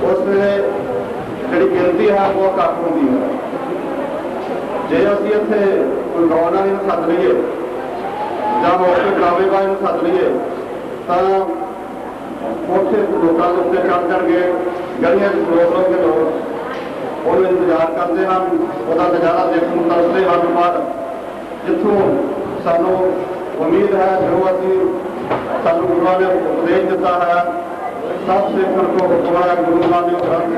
उस वे जी गिनती है वो घट होंगी है। जे असी इत्थे कोई गाउन वाले सद लीए जां होर कोई ड्रामेबाज सद लीए तो उत्थे लोगों के उत्ते चढ़ चढ़ के गलियां खलो के लोग वो इंतजार करते हैं, वह नज़ारा देखने तरसते हैं। पर जितों सानू उम्मीद है जो असी सानू गुरुआ ने उपदेश दिता है सब सिखण को हुक्म है गुरु नानक ग्रंथ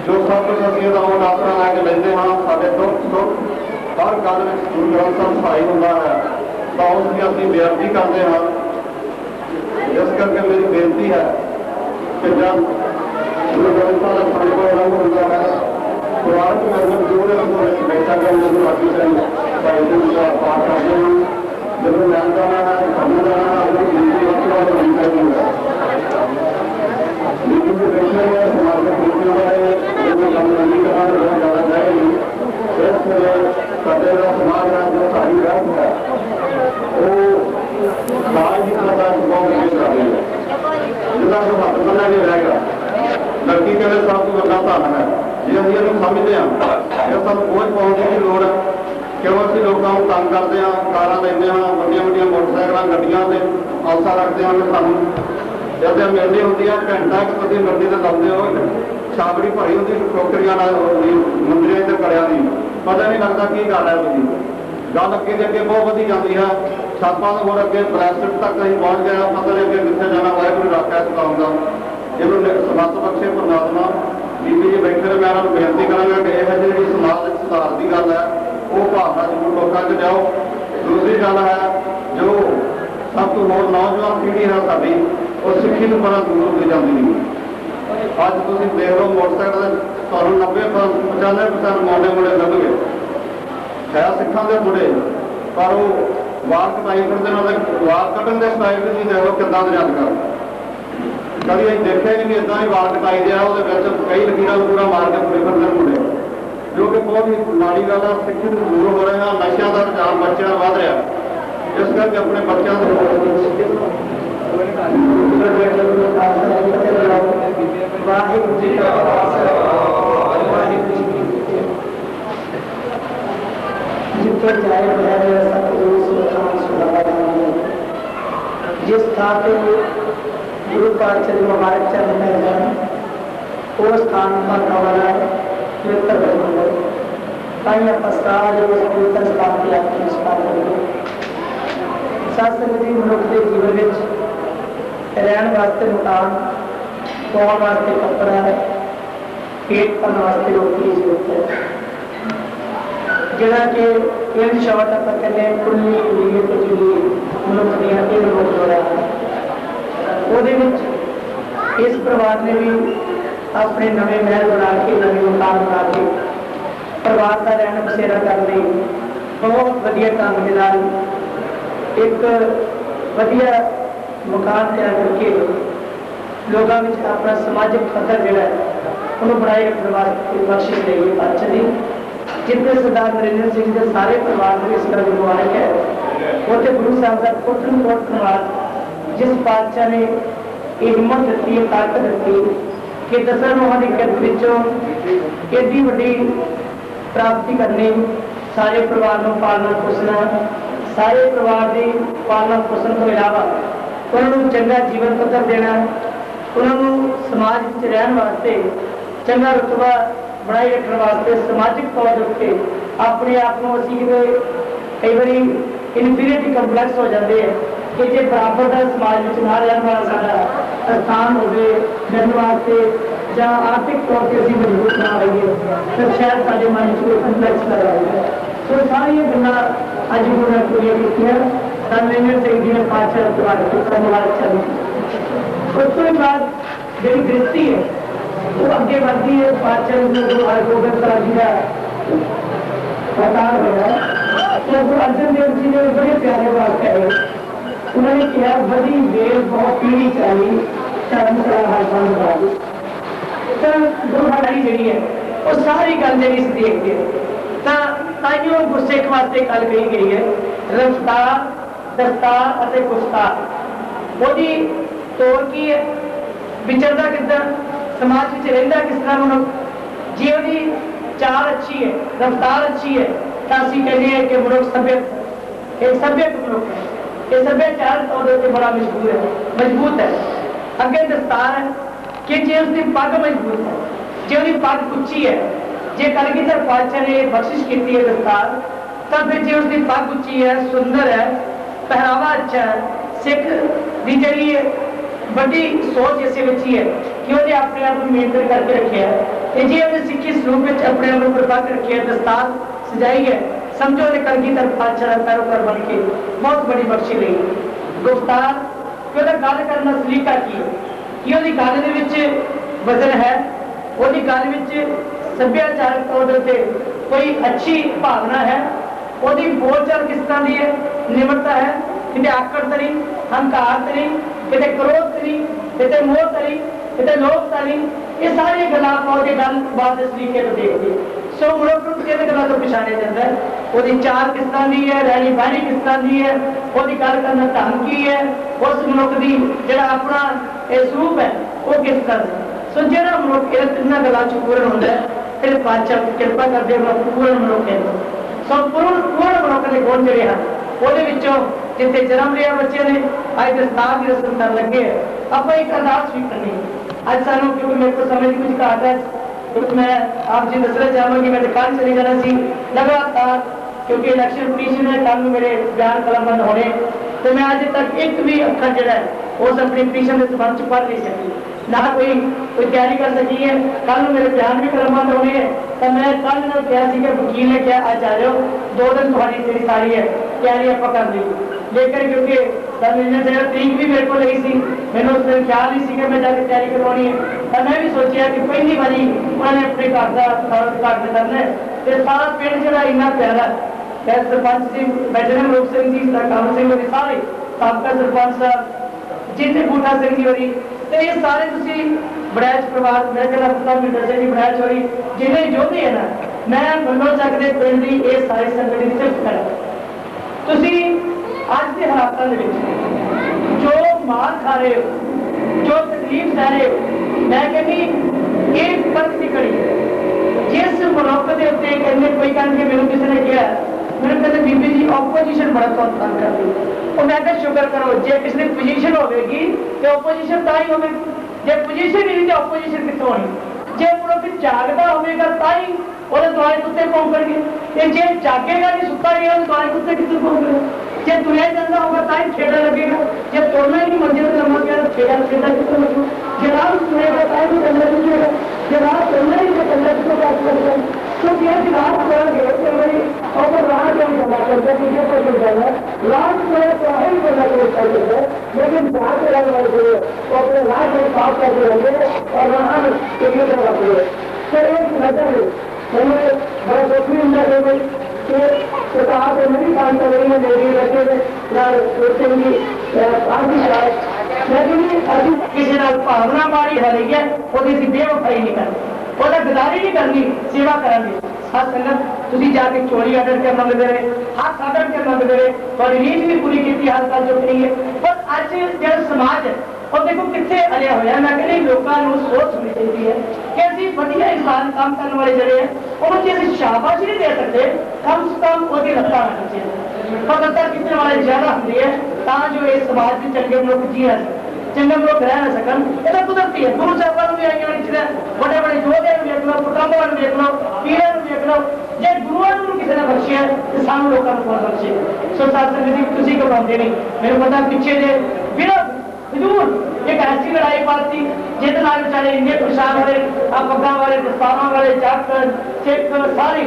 जो सब कुछ असीं वो आसरा लैके लेंदे हाँ साडे दुख सुख हर गल में गुरु ग्रंथ साहब सहाई होंदा है तो उसकी असीं बेअदबी करते हैं। इस करके मेरी बेनती है कि जब गुरु ग्रंथ साहब का संग आरंभ होता है परिवारक मैंबर जो बैठा गया उनको बाकी चाहिए पाठ करते हैं जब लैन जाना है खाना जाना है अपनी जिंदगी लेकिन जो बैठे हुए समाज में पहुंचने वाले उनको काम नहीं करना बहुत ज़्यादा जाएगी। इसलिए साढ़े का समाज है जो सारी व्यर्थ है वो समाज की तरह का बहुत कर रही है जितना को हाथ बनना नहीं रहेगा। लड़की के लिए सब कुछ बड़ा धन है जे अभी हम समझते हैं ये सब बोझ पाने की लोड़ है क्यों असं लोगों को तंग करते हैं कारा लेंगे हाँ वड्डिया वड्डिया मोटरसाइकिल गड्डियां से आसा रखते हैं कि सानू जब मिलनी होती है घंटा एक तुम गड्डी से लाते हो छाबड़ी भरी होती टोकरियां मंदिर से कड़िया की पता नहीं लगता की कर रहा तुम गल अगे अगे बहुत वधी जाती है छापा तो होर अगे ब्रैसलेट तक अं पहुँच गया पता नहीं अगे कितने जाना वाहगुरू रखा इस्लाम का जिन्होंने समत बख्शे परमात्मा बीबी जी बैठे मैं उन्होंने बेनती करांगा कि यह जी समाज सुधार की गल है वो भावना जरूर लोगों से जाओ। दूसरी गल है जो सब तो होर नौजवान पीढ़ी है साड़ी वो सिक्खी तो बड़ा दूर होती जाती नहीं। अज तुम देख लो मोटरसाइकिल तुम 90-95% मोटे मुंडे लभ गए है सिखा के मुंडे पर वो वाल कटाई करते वाल कटन के स्टाइल भी नहीं देख लो कि अजकल कभी अं देखा ही नहीं इदा ही वाल कटाई दिया वो कई लकीर लकूर मार के पूरे करते मुंडे जो कि बहुत ही माड़ी गल है। सिक्खी तो दूर हो रहे हैं नशा का रुझान बच्चों वध रहा इस करके अपने बच्चों जिस स्थान पर गुरु पातशाह मुबारक चरण है वो स्थान पर हमारा पवित्र बन गए ताई आप सारे उस पवित्र स्थान की आपकी नमस्कार करेंगे। सत्संगति मनुख के जीवन में रहने वास्ते मकान पाने वास्ते कपड़ा पेट भरने वास्ते रोटी की जरूरत है जरा कि इन शॉर्ट आप कहते खुली खुली खुली मनुख दियाँ इन लोग जोड़ा इस परिवार ने भी अपने नवे महल बना के नवे मकान बना के परिवार का रहना बसेरा करने बहुत वधिया ढंग के नाल एक वधिया मकान तैयार करके लोगों में अपना समाजिक पद्धर जोड़ा उन्होंने बनाए रखने वास्ते बख्शिश देगी पातशाह दी जितने सरदार नरेंद्र सिंह के सारे परिवार को इस तरह मुबारक है। उत्थे गुरु साहब का कोटन कोट परिवार जिस पातशाह ने हिम्मत दी ताकत दी कि 10 नूहां की किरत विचों एडी वड्डी प्राप्ति करनी सारे परिवार को पालना पोसना सारे परिवार की पालना पोषण तो इलावा उन्होंने चंगा जीवन पद्धर देना उन्होंने समाज में रहने वास्ते चंगा रुतबा बनाए रखने वास्ते समाजिक तौर पर अपने आप को असी कई बार इनफीरियरिटी कंपलैक्स हो जाते हैं कि जो बराबर का समाज में ना रहने वाला सारा स्थान हो रहने वास्ते या आर्थिक तौर पर अभी मजबूत ना रहिए तो शायद सारे मन को कंपलैक्स कर रहा है। तो सारिया गल्लां अज उन्होंने पूरी कीतियां नरेंद्र सिंह जी ने पातशाह द्वारा मुबारक चली। उस तो बाद जी गृहस्थी है वो अगे बढ़ती है। पातशाह गुरु हरगोबिंद साहब जी का अवतार होया तो गुरु अर्जन देव जी ने बड़े प्यारे बात कहे उन्होंने कहा बड़ी देर बहुत पीढ़ी चाहिए धर्मशाला हरबंद करा दी तो गुरु हड़ाई जी है वो सारी गल जी देखते ताइयों गुरसिख वास्ते गल कही गई है रफ्तार दस्तार और गुफ्तार वो तौर की है विचरदा किदा समाज में रहिंदा किस तरह मनुख, जे उहदी चाल अच्छी है, रफ्तार अच्छी है, तो असीं कहते हैं कि मनुख सभ्यक एक सभ्यक मनुख है, ये सभ्याचार तौर पर बड़ा मजबूत है। अगे दस्तार है कि जे उसकी पग मजबूत है, जे उसकी पग उच्ची है, जे कलगीधर पातशाह ने बख्शिश की है दस्तार, तब फिर जे उसकी पग उच्ची है, सुंदर है, पहरावा अच्छा है, सिख की जी बड़ी सोच इस है कि उन्हें अपने आप को मेंटेन करके रखे है, जे उन्हें सिक्खी सलूक अपने आप को पग रखे है, दस्तार सजाई है, समझो ने कलगीधर पातशाह का पैरोकार बन के बहुत बड़ी बख्शी ली। गुफ्तार कि गल करना सलीका की है कि वो गल वजन है, वो गल सभ्याचारक तौर पर कोई अच्छी भावना है, वो बोलचाल किस तरह की है, निमरता है, कितने आकड़ तो नहीं, हंकार तो नहीं, कितने क्रोध तो नहीं, कितने मोह तो नहीं, कितने लोभ तो नहीं, ये सारी गल्लां पाओ के गलबात इस तरीके को देखते हैं। सो मनुख को किन गल्लां तो पछाणिया जाता है, वो चाल किस तरह की है, रहनी बहनी किस तरह की है, वो गल करना ढंग की है, उस मनुख की जो अपना स्वरूप है वो किस तरह से। सो जो मनुख इन्होंने गल्लां च पूर्ण होता है, फिर पातशाह कृपा करते पूर्ण मनुख है। सो पूर्ण मनुख के गुण जोड़े हैं, वो जिथे जन्म लिया बच्चे ने अज दस्तार की रस्म कर लगे आप एक अरदास भी करनी अज सानू, क्योंकि मेरे को समय की कुछ घाट है, तो मैं आप जी दसना चाहूँगी मैं कल चली जाना सी लगातार, क्योंकि इलैक्शन कमीशन है, कल मेरे बयान कलमबंद होने, तो मैं अज तक एक भी अखर जो है उस अपनी पटिशन के संबंध च पढ़ नहीं सकी, ना कोई तैयारी कर सकी है। कल मेरे बयान भी कलमबंद होने हैं, तो मैं कल कहा वकील ने क्या आज आ जाओ, 2 दिन तुम्हारी तेरी सारी है तैयारी आप कर ली, लेकिन क्योंकि तरीक भी मेरे को नहीं सी, मैंने उस दिन ख्याल नहीं सी कि मैं जाकर तैयारी करवानी है, तो मैं भी सोचा कि पहली बारी उन्होंने अपने घर का उद्घाटन करना है, तो सारा पिंड जो इन्ना प्यारा है, सरपंच जी बैठे ने मरूप सिंह जी, काबल सिंह होरी, सारे साबका सरपंच साहब जितने बूटा सिंह जी होरी, तो ये सारे बड़ैच परिवार मेरे कहना पता मिंटर सिंह जी बड़ैच होरी, जिन्हें जोधे है ना, मैं बंगो चक के पिंड की ये सारी संगत की सिर्फ करा। अज के हालातों जो मार खा रहे हो, जो तकलीफ सह रहे हो, मैं कहनी एक फर्क की कड़ी है। जिस मनुख के उत्ते कहते कोई कहने मैंने किसी ने कहा, मैंने कहते बीबी जी ओपोजिशन बड़ा तो तंग कर दी, और मैं क्या शुक्र करो जे किसी की पोजीशन होगी तो ओपोजिशन ता ही होगी, जे पोजीशन नहीं तो ओपोजिशन कितों होनी, जे मनुख जागता होगा ता ही वो दुआरे कुत्ते पहुंचेंगे, जे जागेगा नहीं सुता रहेगा तो दुआरे कुत्ते कितने पहुंचेंगे, जे तुरया जाता होगा ता ही खेड़ा लगेगा, जे तुरना ही नहीं मंजिल लम्बा गया तो खेड़ा कितों लगेगा, जे राह तुरेगा ता ही चलना चुकेगा, जे राह चलना ही तो चलना कितों बात करेगा। तो ये राह चलेंगे तो भाई और राह क्यों चलना चलता है, मुझे तो मिल जाएगा राह चले तो ही चलना चलता है, लेकिन राह चलाने वाले वो अपने राह को साफ करके रहेंगे और राह चलिए रखेंगे। तो एक नजर मैंने बड़ा दुखी नजर गई कि सरकार तो नहीं काम कर रही है, मेरी बच्चे सोचेंगी लेकिन अभी किसी ना भावना मारी है रही है, वो बेवफाई नहीं करनी, वो गदारी नहीं करनी, सेवा करेंगे। साथ संगत तुम जाके चोरी ऑर्डर कर मंगते रहे, हाथ ऑर्डर कर मंगते रहे, और नींद भी पूरी की हाल तक जो नहीं है, पर अज जो समाज है और देखो कितने अलिया होया, मैं कहनी लोगों को सोच होनी चाहिए है कि असं वधिया इंसान काम करने वाले जड़े हैं उन्होंने असं शाबाश नहीं दे सकते, कम से कम वो लत्ता रखनी चाहिए, पर लत्ता खिंचने वाले ज्यादा होंगे है जो ये समाज में चंगे मनुख जी है चंगे मनुख रह ना सकन, ये कुदरती है। गुरु साहबान भी आई बड़े बड़े योधे देख लो, पुटांबा देख लो, पीर देख लो, जे गुरुआ किसी ने बख्शिया तो सानू लोगों को कौन बख्शे। सो साथ संगत तुम घबराते नहीं, मेरे पता पिछे जे बिना हजूर एक ऐसी लड़ाई पाती जिस बेचारे इन्ने परेशान हुए, पग्गा वाले, दस्तारों वाले, जट सिख सारे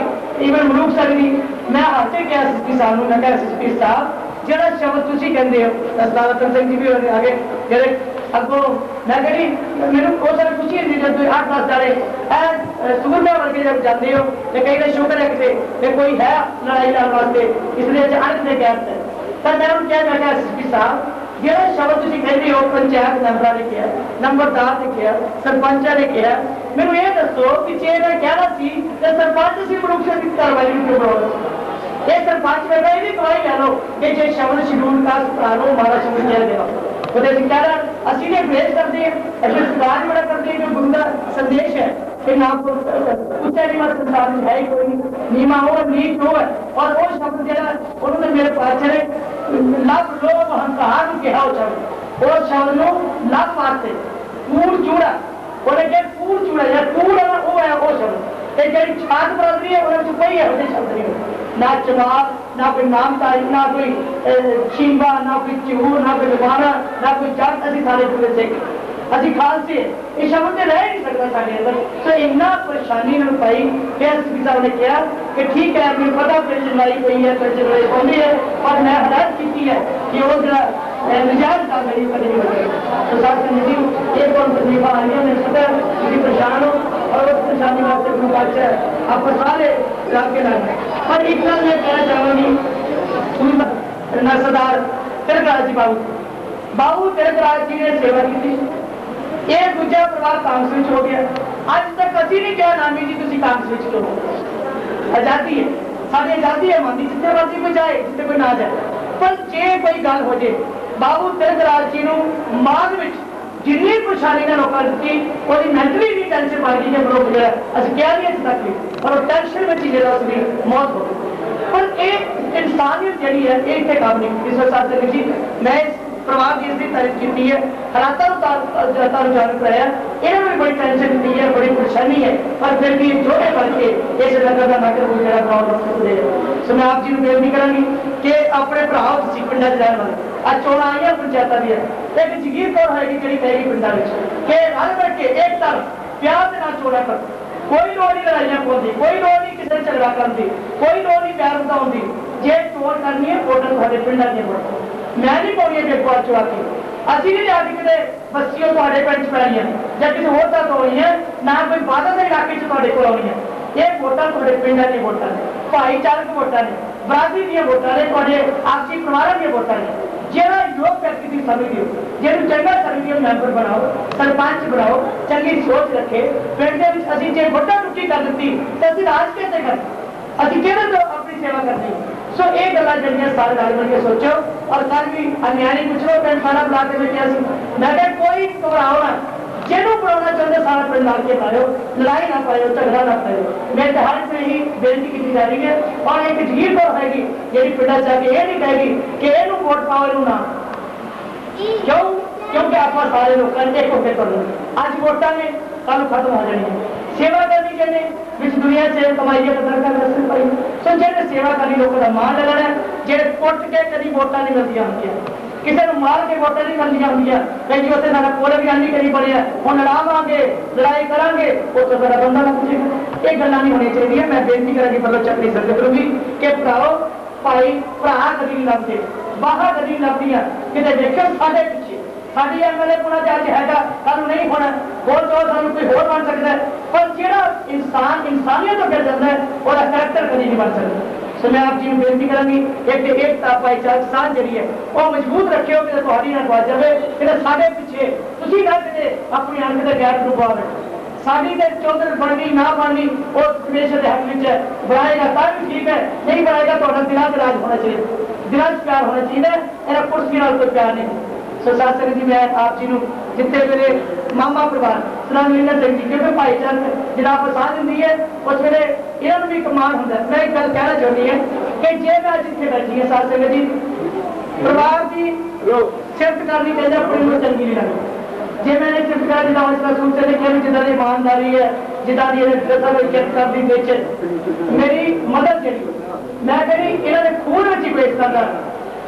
इवन मनुख सकती, मैं हट के गया एसएसपी साहब को, मैं एसएसपी साहब जो शब्द तुम कहते हो, दस्तार रतन सिंह जी भी आगे जे अगों मैं कहनी मैंने बहुत सारी खुशी होती जब 8-10 जाने सुगंधा वर्गे जब जाते हो तो कई बार शुक्र है कि कोई है लड़ाई लड़ने वास्ते, इसलिए अंत से गैर है। तो मैं उन्होंने क्या मैं एसएसपी साहब जो शब्द तुम कहते हो पंचायत मैंबर ने किया, नंबरदार ने किया, सरपंचा ने किया, मैंने ये दसो कि जे मैं कहना सी तो सरपंच से मनुष्य की कार्रवाई क्यों करो, ये सरपंच में भी गवाही ले लो कि जो शब्द शेड्यूल कास्ट प्रारूप हमारा शेड्यूल किया गया ਉਹਦੇ ਅਸੀਂ ਕਹਿ ਅਸੀਂ ਨੇ ਬੇਸ ਕਰਦੇ ਹਾਂ, ਅਸੀਂ ਸਰਕਾਰ ਬੜਾ ਕਰਦੇ ਹਾਂ ਕਿ ਗੁਰੂ ਦਾ ਸੰਦੇਸ਼ ਹੈ कि ना ਉੱਚਾ ਨੀਵਾਂ ਸੰਸਾਰ ਵਿੱਚ ਹੈ ਹੀ ਕੋਈ ਨਹੀਂ, ਨੀਵਾਂ ਉਹ ਨੀਚ ਉਹ ਹੈ। ਔਰ ਉਹ ਸ਼ਬਦ ਜਿਹੜਾ ਉਹਨਾਂ ਨੇ ਮੇਰੇ ਪਾਸ ਨੇ ਲੱਭ ਲੋਭ ਹੰਕਾਰ ਨੂੰ ਕਿਹਾ ਉਹ ਸ਼ਬਦ ਨੂੰ ਲੱਭ ਵਾਸਤੇ ਕੂੜ ਚੂੜਾ ਉਹਨੇ ਕਿਹਾ ਕੂੜ ਚੂੜਾ ਜਾਂ ਕੂੜ ਉਹ ਹੈ ਉਹ ਸ਼ਬਦ ਤੇ ਜਿਹੜੀ ਛਾਤ ਬਰਾਦਰੀ ਹੈ ਉਹਦੇ ਵਿੱਚ ਕੋਈ ਇਹੋ ਜਿਹੇ ਸ਼ਬਦ ਨਹੀਂ, ਨਾ ਜਵਾਬ, ਨਾ ਕੋਈ ਨਾਮਧਾਰੀ, ਨਾ ਕੋਈ ਸ਼ੀਂਬਾ, ਨਾ ਕੋਈ ਚੂਰ, ਨਾ ਕੋਈ ਲਵਾਣਾ, ਨਾ ਕੋਈ ਜੱਟ। ਅਸੀਂ ਸਾਰੇ ਪੂਰੇ ਸਿੱਖ, ਅਸੀਂ ਖਾਲਸੇ, ਇਹ ਸ਼ਬਦ ਤੇ ਰਹਿ ਨਹੀਂ ਸਕਦਾ ਸਾਡੇ ਅੰਦਰ। ਸੋ ਇੰਨਾ ਪਰੇਸ਼ਾਨੀ ਨਾਲ ਪਾਈ ਕਿ ਐਸਪੀ ਸਾਹਿਬ ਨੇ ਕਿਹਾ ਕਿ ਠੀਕ ਹੈ ਮੈਨੂੰ ਪਤਾ ਪਿੰਡ ਲੜਾਈ ਪਈ ਹੈ, ਪਿੰਡ ਲੜਾਈ ਪਾਉਂਦੀ ਹੈ, ਪਰ ਮੈਂ ਹਦਾਇਤ ਕੀਤੀ ਹੈ ਕਿ ਉਹ ਜਿਹੜਾ ਨਜਾਇਜ਼ ਕੰਮ ਮੇਰੀ ਕਦੇ ਨਹੀਂ ਬਣੇ। तो साथ में जी एक और तकलीफ आ रही है, मैं पता है परेशान हो और उस परेशानी वास्ते अपना बात है आप सारे इलाके लगे। पर इतना मैं कहना चाहूँगी सरदार तिलकराज जी बाबू तिलकराज जी ने सेवा की थी। एक दूजा परिवार कांग्रेस हो गया, अज तक असी नहीं कहा नामी जी तुम कांग्रेस हो। आजादी है, सारी आजादी है मंदी, जितने मर्जी कोई जाए जितने कोई ना जाए। पर जे कोई गल हो जाए बाबू तिलकराज जी माद जिन्नी परेशानी ने लोगों दी वो मैंटली भी टेंशन पा गई ग्रुप जो असं कह नहीं अज तक भी, पर टेंशन में ही जो उसकी मौत हो गई। पर यह इंसानियत जी है ये इतने काम नहीं। इस वक्त जी मैं इस परिवार की इसकी तारीफ की है, हालातों जान कराया, इन्होंने भी बड़ी टेंशन दी है, बड़ी परेशानी है, पर फिर भी जोड़े करके इस नगर का नगर जरा गाँव। सो मैं आप जी को बेनती करांगी कि अपने भरा तुम पिंडा च रहने वाले आज चोण आई है पंचायत दी एक जगीर कौर है जी पैगी पिंडा कि रल बैठ के एक तरफ प्यार के नाल चोणा कर, कोई लोड़ नहीं लड़ाइयां पाउंदी, कोई लोड़ नहीं किसी झगड़ा करती, कोई लोड़ नहीं प्यार बताउंदी। जे चोण करनी है वोटर तुहाडे पिंडा दी वोट, मैं नहीं पाउणी बेगवा चुआ के ਅਸੀਂ नहीं जाके किते बस्तियों तुहाडे पिंड च पैणीਆਂ ਜਾਂ ਕਿਸੇ ਹੋਰ ਤਾਂ ਹੋਣੀਆਂ ना कोई बादल के इलाके च तुहाडे कोल आउणीਆਂ। ਇਹ ਵੋਟਾਂ ਤੁਹਾਡੇ ਪਿੰਡਾਂ ਦੀਆਂ ਵੋਟਾਂ ਨੇ, ਭਾਈਚਾਰਕ ਵੋਟਾਂ ਨੇ, ਬਰਾਦਰੀ ਦੀਆਂ ਵੋਟਾਂ ਨੇ, ਤੁਹਾਡੇ ਆਪਸੀ ਪਰਿਵਾਰਾਂ ਦੀਆਂ ਵੋਟਾਂ ਨੇ। ਜਿਹੜਾ ਯੋਗ ਵਿਅਕਤੀ ਦੀ ਸਮਝਦੇ ਹੋ, ਜਿਹਨੂੰ ਚੰਗਾ ਸਮਝਦੇ ਹੋ ਮੈਂਬਰ ਬਣਾਓ, ਸਰਪੰਚ ਬਣਾਓ, ਚੰਗੀ ਸੋਚ ਰੱਖੇ। ਪਿੰਡ ਦੇ ਵਿੱਚ ਅਸੀਂ ਜੇ ਵੱਡਾ ਟੁੱਟੀ ਕਰ ਦਿੱਤੀ ਤਾਂ ਅਸੀਂ ਰਾਜ ਕਿੱਥੇ ਕਰਦੇ, ਅਸੀਂ ਕਿਹਦੇ ਤੋਂ ਆਪਣੀ ਸੇਵਾ ਕਰਨੀ। सो ये गल्लां जड़ियां सारे रल मिल के सोचो। और कल भी अन्यायी कुछ लोग पिंड सारा बुला के बैठे मैं क्या कोई घबराओ ना, जिन्हों बुलाना चाहते सारा पिंड ला के पाओ, लड़ाई ना पाओ, झगड़ा ना पाओ। मेरे तो हर में ही बेनती की जा रही है और एक जगीर कौर हैगी जी पिंडा जाके ये नहीं कहेगी कि इनू वोट पाओ इनू ना, क्यों? क्योंकि आप सारे लोग एक होकर करो। अज वोटा ने कल खत्म हो जानी है। सेवा करनी चाहिए विच दुनिया से कमाई है पता कर रस्ते पाई। सो जेने सेवा करनी लोगों का मान लेना, जे कुट के कभी वोटा नहीं मिलती होंगी, किसी को मार के वोटा नहीं मिलती होंगी, कहीं उत्ते सारा कोल भी आनी करी पड़ी है हम लड़ावांगे लड़ाई करांगे वो तो सारा बंदा ना पूछेगा। ये गल्लां नहीं होनी चाहिए। मैं बेनती करांगी मतलब चक्री सर्कल करूंगी कि भराओ भाई भरा कभी नहीं लभदे, बाहर कभी नहीं लभदियां। किते देखो साडे पिछे साडी एमएलए पुणा अज हैगा कल नहीं होना, होर तो सानू कोई होर बन सकता है, पर जिहड़ा इंसान इंसानियत तो गिर जाता है उसका करैक्टर कभी नहीं बन सकता। सो मैं आप जी को बेनती करांगी एक एकता भाईचारक साथ जी है वह मजबूत रखियो कि तुहाडी ना गवा जाए, कि साडे पिछे तुसीं ना किते अपनी अणख दे गैर ਨੂੰ ਪਾ साड़ी के चौधर बननी ना बननी वो हमेशा के हक में बनाएगा तब भी ठीक है, नहीं बनाएगा तो दिलों से राज होना चाहिए, दिलों से प्यार होना चाहिए। इन्हें कुर्सी नाल कोई प्यार नहीं। सो शासन जी मैं आप जी को जितने मेरे मामा परिवार सलामीना सिंह जी क्योंकि भाईचारक जिनाब साथ दी है उस वे इन्होंने भी कमान होंगे। मैं एक गल कहना चाहती है कि जे मैं जितने बैठी है शासन जी परिवार की सिफत करनी चाहिए, अपनी चंगी नहीं लगती। जे मैंने सिर्फ कहा जिदा हौसला सूट से लिखा भी जिदा ईमानदारी है जिदा की इज्जत करती बेच मेरी मदद जी मैं कही इन्होंने खून में ही पेश करना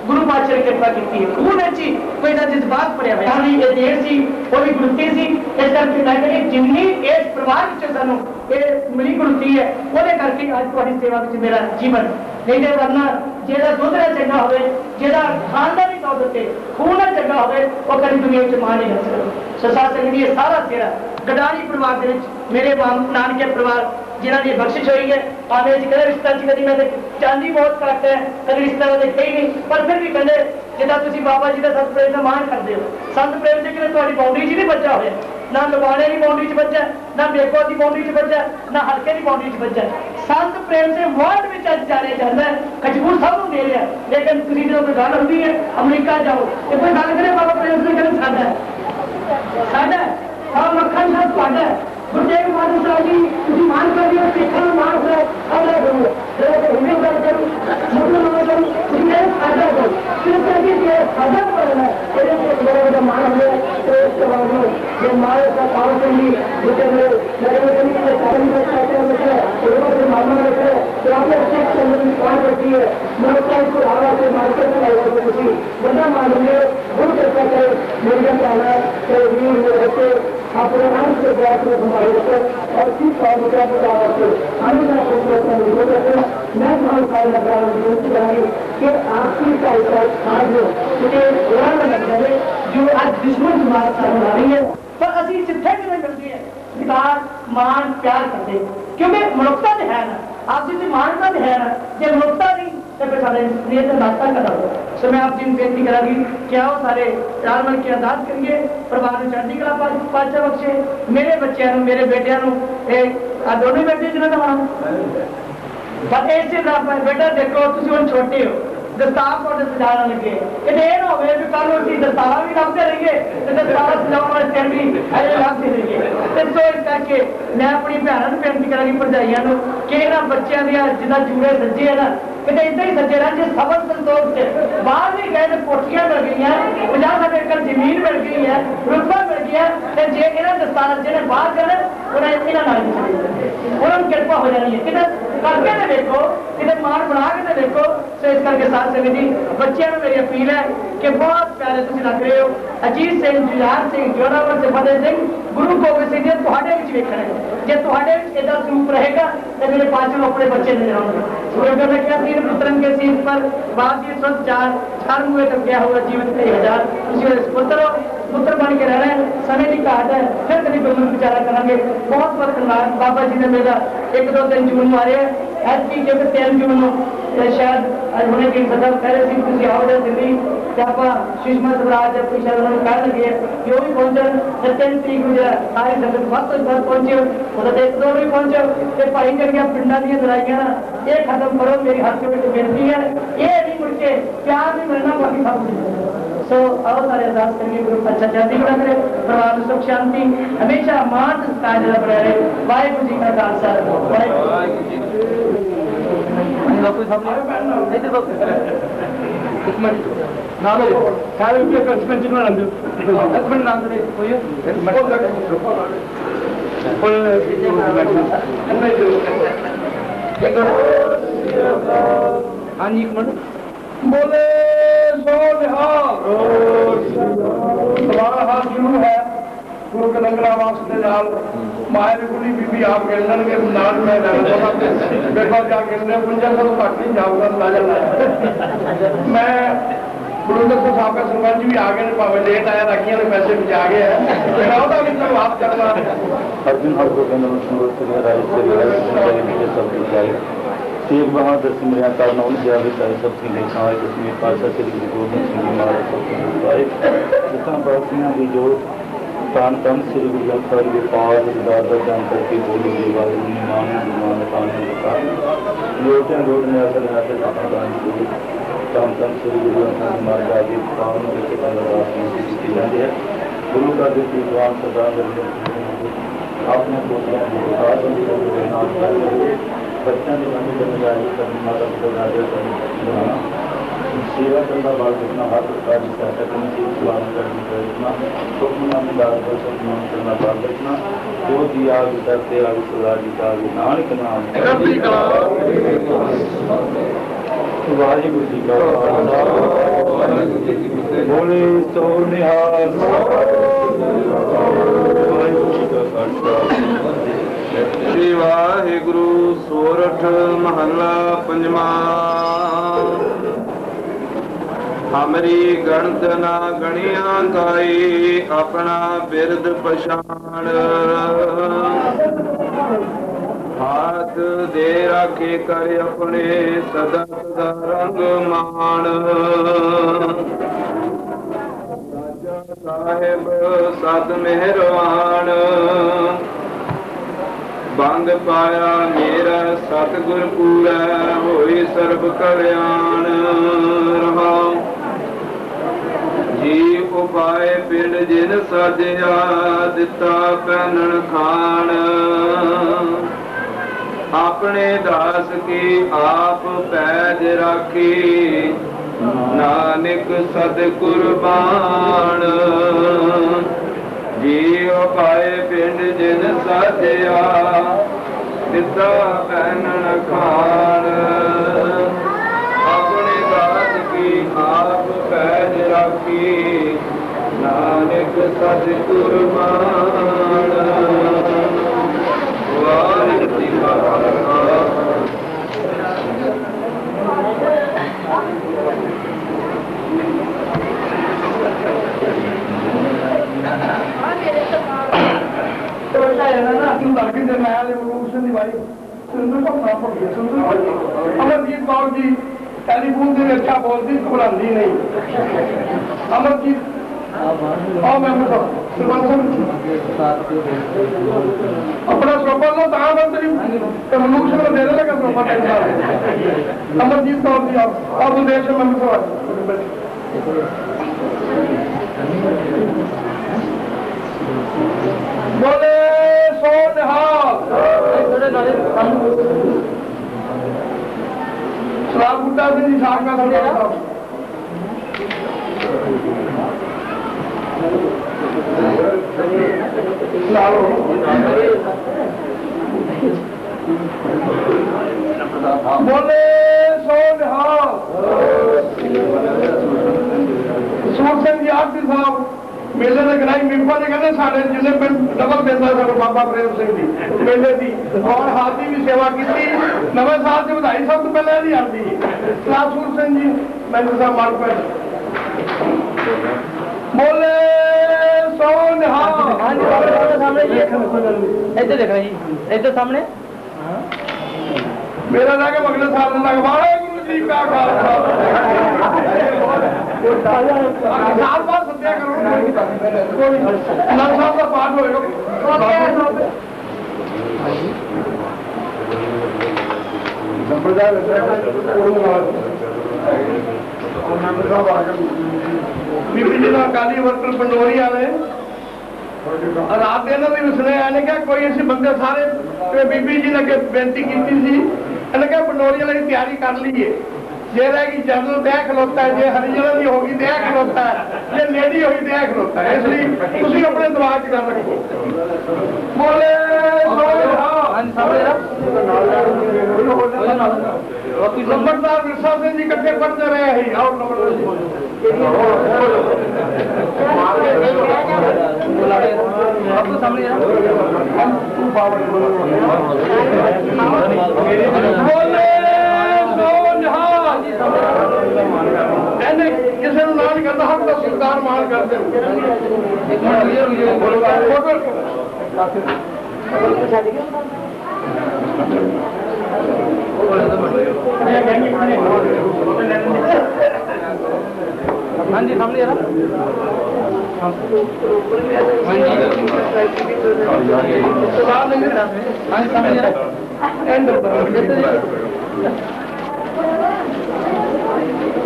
गुरु पातशाह ने कृपा की है, खून में ही कोई जज्बात भरिया हुआ ये देर सी वो भी गुरुती सी। इस करके मैं कही जिन्नी इस परिवार सानू ये मिली गुरुती है वो करके अज थोड़ी सेवा में मेरा जीवन नहीं तो वरना जेदा दुध ना चंगा हो जेदा खानदानी तौर पर खून ना चंगा हो कभी दुनिया में मान नहीं रख सकता। सो शासन ये सारा तेरा गडानी परिवार के मेरे नानके परिवार जिन्होंने बख्शिश हुई है भावे कदे रिश्ता कभी मैं चांदी बहुत घट है कभी रिश्ता देखा ही नहीं, पर फिर भी कहते जिदा तुम बाबा जी का संत प्रेम का मान करते हो संत प्रेम से कि बाउंड्री जी नहीं बचा हुआ ना लुबाने की बाउंड्री च बचा, ना बेको की बाउंड्री च बचा, ना हल्के की बाउंड्री च बचा। संत प्रेम से वर्ल्ड में अज जाने जाता है, खजबूर सबू दे रहा, लेकिन तुम जो कोई गल होती है अमरीका जाओ तो कोई गल करे बाबा प्रेम से कहते साडा और मक्खन साहब तुहाडा गुरु तेग बहादुर साहब जी तुम मान कर दियो, सिखा मान करो, अगला करो, जो हिंदू गल करो, मुस्लिम गल करो, तुम्हें साझा करो, सिर्फ करके ये साझा करना है, ये बड़ा बड़ा मान हो गया। तो इसके बाद ये मारे का पावर से भी जिसे मेरे में साधन में कहते हैं मुझे लोगों से मालूम रखते हैं तो आपने अच्छे संबंध कौन करती है मैं इसको आवाज से मार्केट में आएगा तो किसी बंदा मालूम है गुरु करता है मेरे कहना तो वीर में रहते अपने नाम से बात में घुमाए रहते और किस काम का बतावा से आने का कोई करते हैं। मैं तुम्हारे साथ लगा विनती करूंगी कि आपकी का आज मुझे कुरान लग जाए जो आज दुश्मन तुम्हारे साथ बना रही है पर असली जिथे भी मिलती है विकास मान प्यार करते क्योंकि मनुष्यता तो है ना आपसी मानता तो है ना जो मनुष्यता नहीं तो फिर सारे स्नेह से नाश्ता करना हो। सो मैं आप जी बेनती करांगी कि आओ सारे चार मन की अरदास करिए परिवार में चढ़ती कला पाचा बख्शे मेरे बच्चों मेरे बेटिया दोनों बेटे जिन्होंने होना पर इस बेटा देखो तुम हम छोटे हो दस्तार थोड़े सजाना लगे कितने ये ना हो भी कल उसी दस्तारा भी लाते रहिए दस्तारा सजाने वाले दिन भी अजे लाते रहिए तो इस करके मैं अपनी भैनों को बेनती करांगी भरजाइयों कि इन्होंने बच्चों दिया जिदा जूड़े सज्जे है ना कितने इदा ही सज्जे रह जो सबल संतोष से बाहर भी गए तो कोठियां मिल गई 50 एकड़ जमीन मिल गई है रुतबा मिल गया तो जे इन्होंने दस्तारा जिन्हें बाहर जाना उन्हें इन्होंने कृपा हो जानी है कितने करके तो देखो कितने मान बना के तो देखो तो इस करके साथ संगत जी बच्चों में मेरी अपील है कि बहुत प्यारे तुम लग रहे हो अजीत सिंह जुझार सिंह जोरावर से फतेह सिंह गुरु गोबिंद सिंह जी तुहाडे विच वेखना है जे तुहाडे विच इदा स्वरूप रहेगा तो मेरे पांचों अपने बच्चे नजर आएंगे। सूर्य ने कहा तीन पुत्रन के शीश पर बाप जी स्वस्थ चार मुए तक गया हुआ जीवन 1000 उसी पुत्र बन के रहना है समय की घाट है फिर कभी दोनों विचारा करेंगे। बहुत बहुत धन्यवाद बाबा जी ने मेरा 1-2 दिन जून मारे एसपी जो 3 जून शायद होने की सदर कह रहे थे तुम आओ दिल्ली आप सुषमा स्वराज शायद उन्होंने कह लगे जो भी पहुंचे 3 तरीक में सारी संगत बहुत बहुत पहुंचे उधर 1-2 भी पहुंचे तो भाई करिए पिंडा दी लड़ाइया ना ये खत्म करो मेरी हाथ में बेनती है ये नहीं मुड़ के प्यार भी मिलना बाकी सब कुछ सो आओ सारे अरदास करिए गुरु अच्छा जल्दी बना करे परिवार में सुख शांति हमेशा मान संस्कार जरा बना रहे वाहिगुरू जी का खालसा वाहिगुरू जी एक मिनट नाम लो सारे के सरपंच ने नाम दो एक मिनट नाम दे कोई हाँ जी एक मिनट बोले सो सवाल हाथ शुरू है गुरु के लंगरा वास्ते नाल माए ने गुली बीबी आप गिरन के नाल में बेटा जा गिरने पुंजा सब घट नहीं जाऊंगा अंदाजा मैं गुरु दत्त साहब का सरपंच भी आ गए भावे लेट आया राखियां ने पैसे भी आ गए हैं फिर ਉਹਦਾ ਵੀ ਜਵਾਬ ਕਰਨਾ अर्जुन हर को कहना सुंदर राय से सब जाए तेग बहादुर सिमरिया करना उन जावे चाहे सब की लेखा है जिसमें पासा श्री गुरु गोबिंद सिंह जी महाराज सब आए जितना बातियां की जो तान तन श्री गुरु ग्रंथ साहिब के पाद दादा जान करके बोली देवा मान गुमान तान का लोटे लोट ने असर आते तान तान तन श्री गुरु ग्रंथ साहिब महाराज आदि तान के तान की जाती है गुरु का जो विद्वान सरदार आपने बोला बच्चों की मनी जिम्मेदारी करनी माता पिता बनाना सेवा करना बाल देखना हर प्रकार की सहायता करनी चाहिए सवाल करनी करना सुखना दास सम्मान करना बाल देखना जो जी आग करते आग सुधा जी का नानक नाम वाहिगुरू जी का बोले तो निहाल वाहिगुरू जी का खालसा श्री वाहिगुरु सोरठ महला पंजवा हमरी गणत ना गणिया काई अपना बिरद पछाण हाथ दे राखे कर अपने सदा सदा रंग मान ਸਾਹਿਬ ਸਤ ਮਿਹਰਵਾਨ ਬੰਦ ਪਾਇਆ ਮੇਰਾ ਸਤਿਗੁਰ ਪੂਰਾ ਹੋਈ ਸਰਬ ਕਲਿਆਣ ਰਹਾਉ ਜੀ ਉਪਾਏ ਪਿੰਡ ਜਿਨ ਸਾਜਿਆ ਦਿੱਤਾ ਪਹਿਨਣ ਖਾਣ ਆਪਣੇ ਦਾਸ ਕੀ ਆਪ ਪੈਜ ਰਾਖੀ ਨਾਨਕ ਸਦ ਕੁਰਬਾਨ ਜੀ ਉਪਾਏ ਪਿੰਡ ਜਿਨ ਸਾਜਿਆ ਦਿੱਤਾ ਪਹਿਨਣ ਖਾਣ ਆਪਣੇ ਦਾਸ ਕੀ ਆਪ ਪੈਜ ਰਾਖੀ ਨਾਨਕ ਸਦ ਕੁਰਬਾਨ ਵਾਹਿਗੁਰੂ ਜੀ ਕਾ ਖਾਲਸਾ अमरजीत कौर जी टेलीफोन से अच्छा बोलती घबराती नहीं। अमरजीत आओ मैं अपना सोफा लो मंत्री मनुख से दे देगा सोफा। अमरजीत कौर जी आप उद्देश्य में बोले सो निहाल सलाम बूटा सिंह जी साहब का बोले सो निहाल सूर सिंह जी आरती साहब मेले ने कराई मिम्पा ने कहते साढ़े जिले डबल बेंदा सर बाबा प्रेम सिंह जी मेले की और हाथी भी सेवा की नवे साल से बधाई सब तो पहले नहीं आती सूर सिंह जी मैंने साहब मान पर बोले सो निहाल इधर देख रहे जी इधर सामने मेरा लागे अगले साल वाहेगुरु जी का खालसा साल बाद सत्या करो साहब का पाठ होएगा बीबी जी ना अकाली वर्कर पंडोरी वाले रात दिन भी उसने आने क्या कोई ऐसे बंदे सारे बीबी जी ने बेनती की थी क्या पंडोरी वाले की तैयारी कर ली है जे रहेगी जनरल दह खलोता है जे हरिजन की होगी दह खलोता है जे लेडी होगी दह खलोता है इसलिए तुम अपने दिमाग कर रखो बोले नंबरदार विरसा सिंह जी कट्ठे पढ़ते रहे हैं और बोले किसी मान करता हम तो सरकार मान करते हाँ जी सामने हाँ जी सामने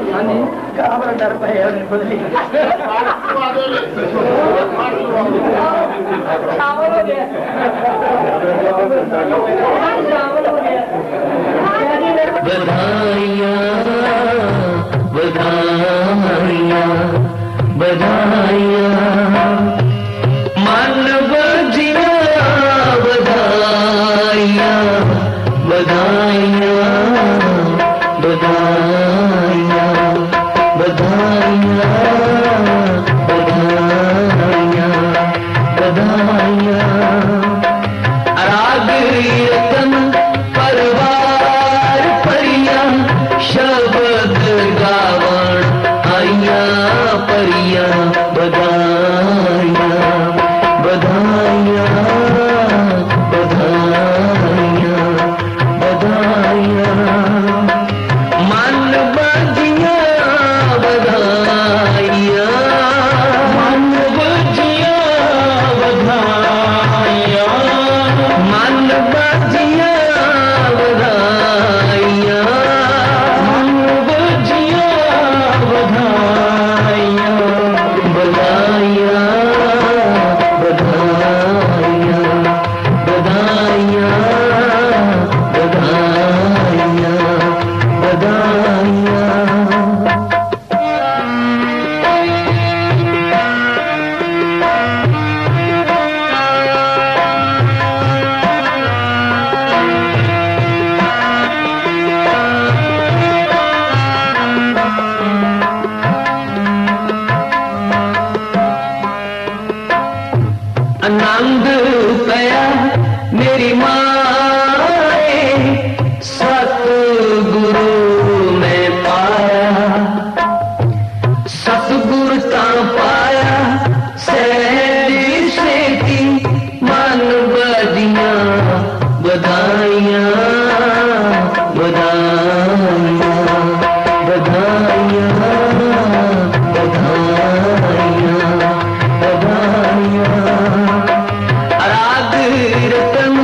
हाँ जी क्या बड़ा डर पाए बदली बधाइयाँ बधाइयाँ मन बजिया बधाइयाँ बधाइयाँ बधाइयाँ बधाइयाँ बधाइयाँ बधाइयाँ राग रतन परिवार परिया शब्द गावण आइया परिया बधाइयाँ बधाइयाँ बधाइयाँ बधाइयाँ बाजिया बधाइयाँ, मन बाजिया बधाइयाँ, बधाइयाँ, बधाइयाँ, बधाइयाँ, बधाइयाँ, बधाइयाँ। आनंद पया मेरी माए, सतगुरु में पाया, सतगुरु ता पाया सहजी से की मन बदियाँ बधाइयाँ, बधाइयाँ, बधाइयाँ, बधाइयाँ, बधाइयाँ। राग रतन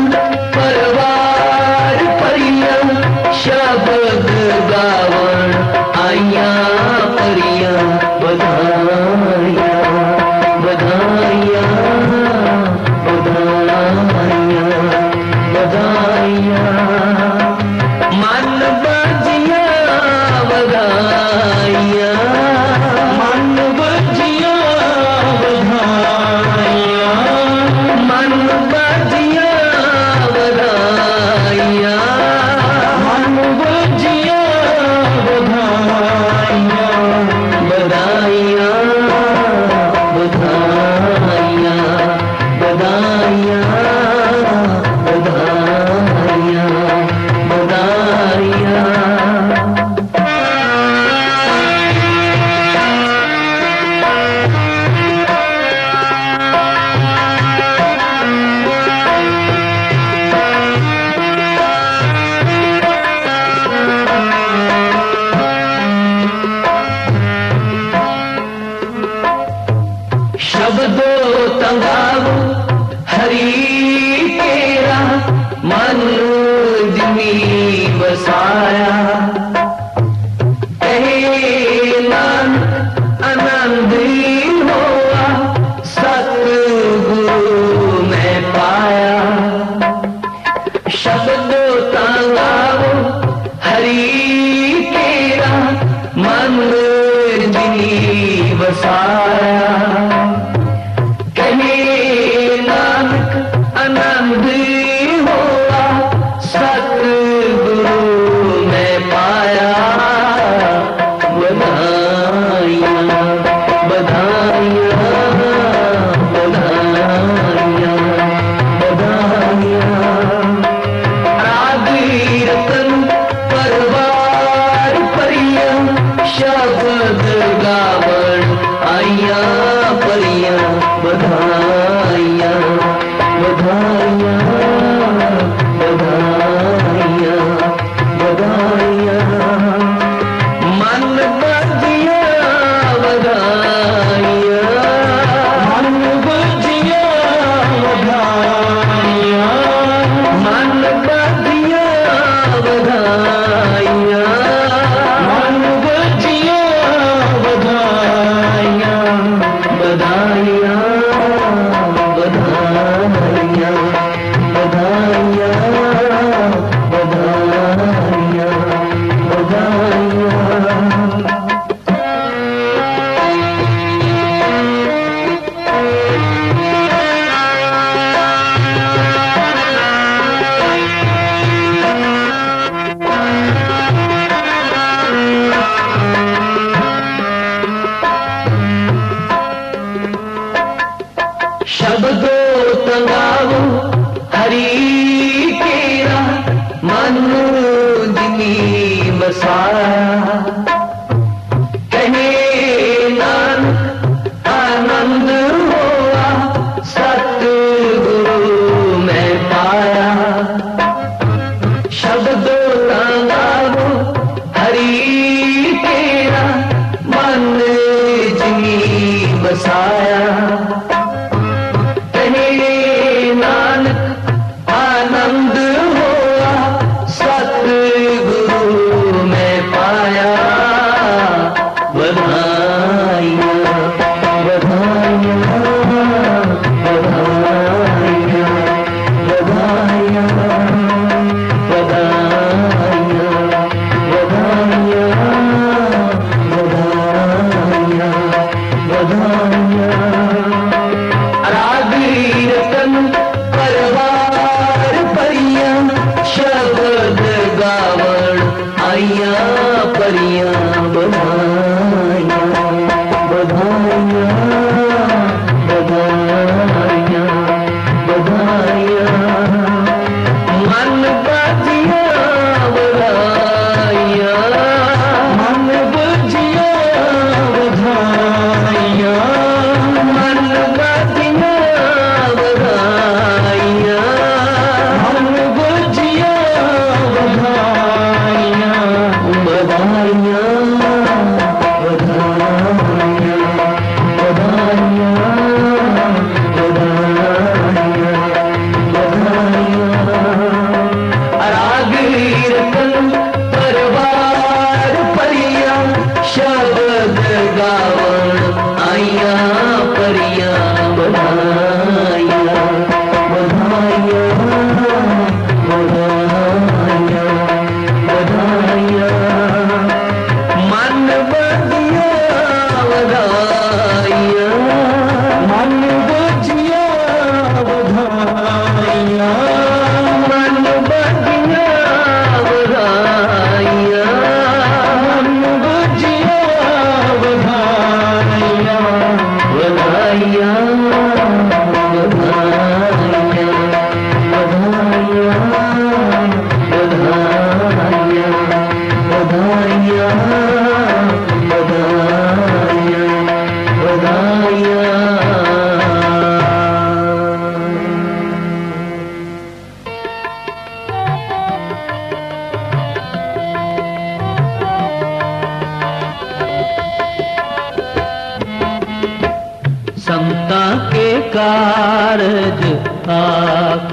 कारज आप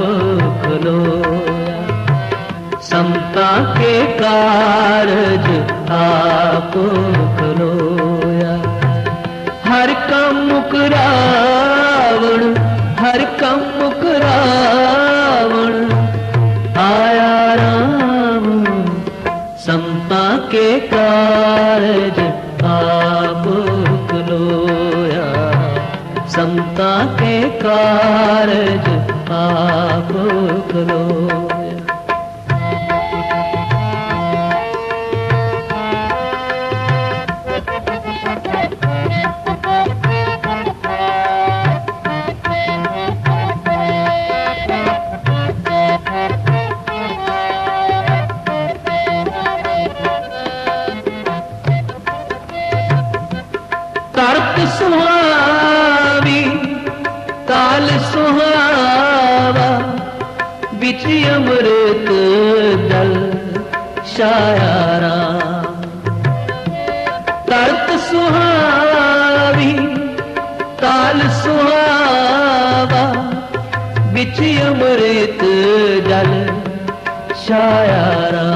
खलोया, समता के कारज आप खलोया। हर कम मुकरावण, हर कम मुकरावण, आया राम समता के कारज आप खलोया, समता के कारज आप खलोया। तरत सुहावी ताल सुहावा, बिच अमृत जल शायारा। तरत सुहावी ताल सुहावा, बिच अमृत जल शायारा।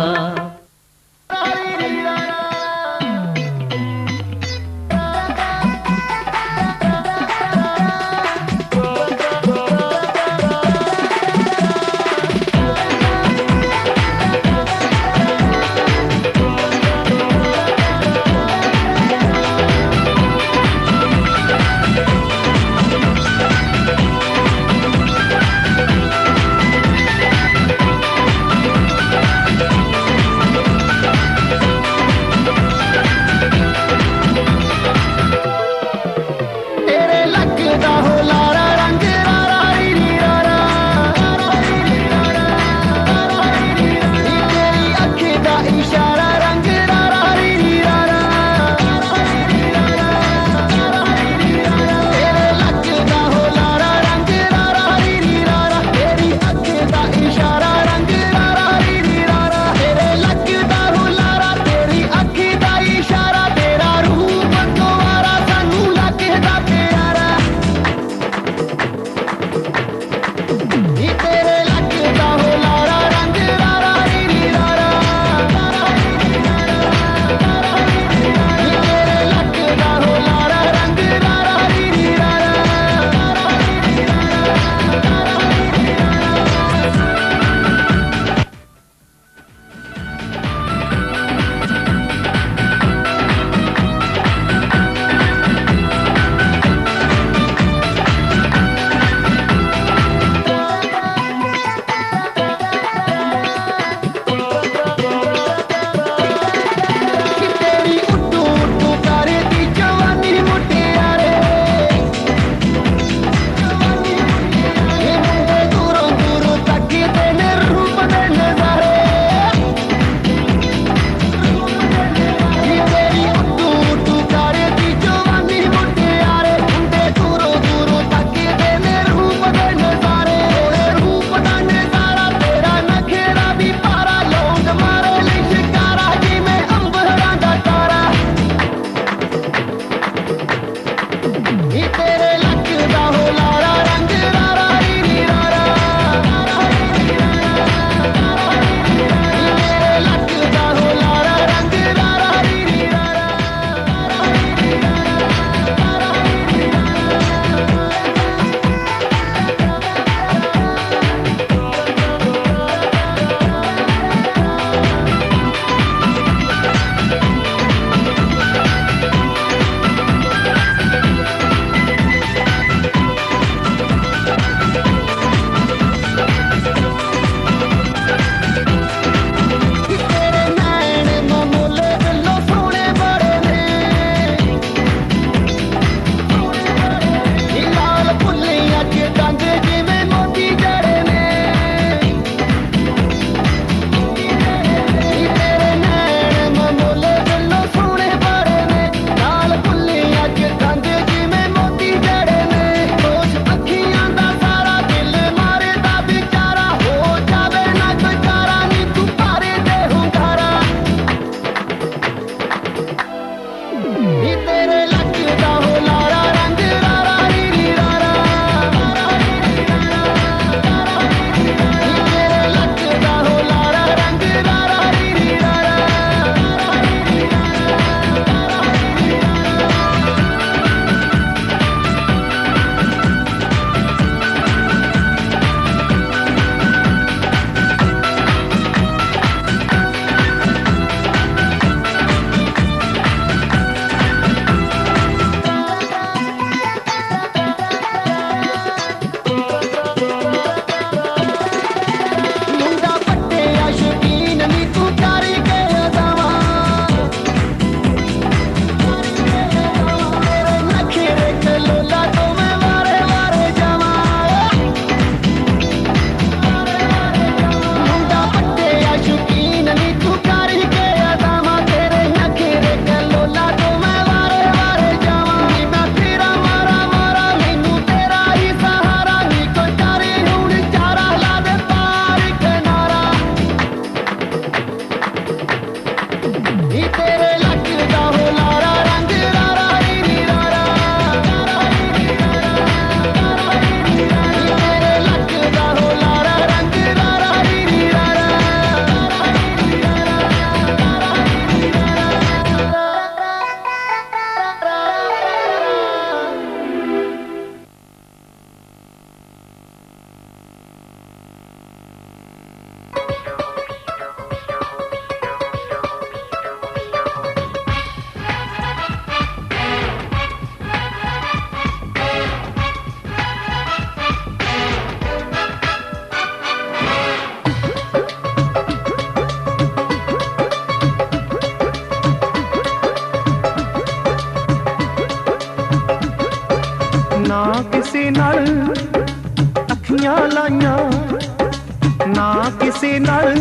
ਨਾ ਕਿਸੇ ਨਾਲ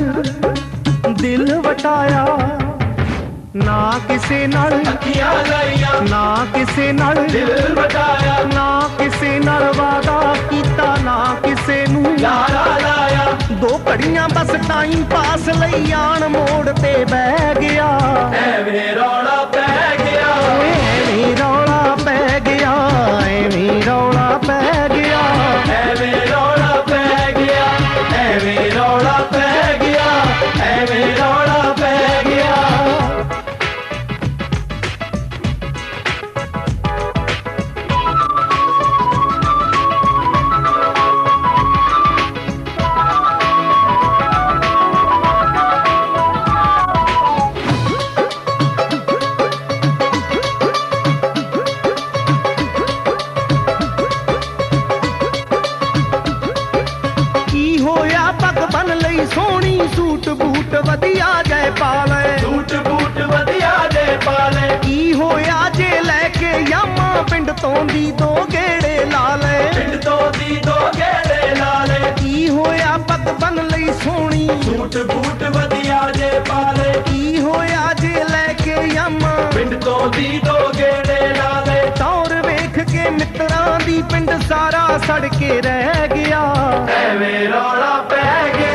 ਦਿਲ ਵਟਾਇਆ, ਨਾ ਕਿਸੇ ਨਾਲ ਅੱਖੀਆਂ ਲਾਈਆਂ, ਨਾ ਕਿਸੇ ਨਾਲ ਦਿਲ ਵਟਾਇਆ, ਨਾ ਕਿਸੇ ਨਾਲ ਵਾਦਾ ਕੀਤਾ, ਨਾ ਕਿਸੇ ਨੂੰ ਲਾਰਾ ਲਾਇਆ, ਦੋ ਘੜੀਆਂ ਬਸ ਟਾਈਮ ਪਾਸ ਲਈ ਆਣ ਮੋੜ ਤੇ ਬਹਿ ਗਿਆ। ਐਵੇਂ ਰੌਲਾ ਪੈ ਗਿਆ, ਐਵੇਂ ਰੌਲਾ ਪੈ ਗਿਆ, ਐਵੇਂ ਰੌਲਾ ਪੈ ਗਿਆ, ਐਵੇਂ ਰੌਲਾ ਪੈ ਗਿਆ, ਐਵੇਂ ਰੌਲਾ ਪੈ ਗਿਆ, ਐਵੇਂ ਰੌਲਾ ਪੈ ਗਿਆ। ਕੀ ਹੋਇਆ ਪੱਗ ਬੰਨ ਲਈ ਸੋਹਣੀ, ਸੂਟ ਬੂਟ ਵਧੀਆ ਜੈ ਪਾ ਲੈ, ਸੂਟ ਬੂਟ ਵਧੀਆ ਜੇ ਪਾ ਲੈ, ਕੀ ਹੋਇਆ ਜੇ ਲੈ ਕੇ ਯਾਮਾ ਪਿੰਡ ਤੋਂ ਦੀ ਦੋ ਗੇੜੇ ਲਾ ਲੈ, ਪਿੰਡ ਤੋਂ ਦੀ ਦੋ ਗੇੜੇ ਲਾ ਲੈ, ਕੀ ਹੋਇਆ ਪੱਗ ਬੰਨ ਲਈ ਸੋਹਣੀ, ਸੂਟ ਬੂਟ ਵਧੀਆ ਜੇ ਪਾ ਲੈ, ਕੀ ਹੋਇਆ ਜੇ ਲੈ ਕੇ ਯਾਮਾ ਪਿੰਡ ਤੋਂ ਦੀ ਦੋ ਗੇੜੇ ਲਾ ਲੈ, ਦੌਰ ਵੇਖ ਕੇ ਮਿੱਤਰਾਂ ਦੀ ਪਿੰਡ ਸਾਰਾ ਸੜ ਕੇ ਰਹਿ ਗਿਆ। ਐਵੇਂ ਰੌਲਾ ਪੈ ਗਿਆ,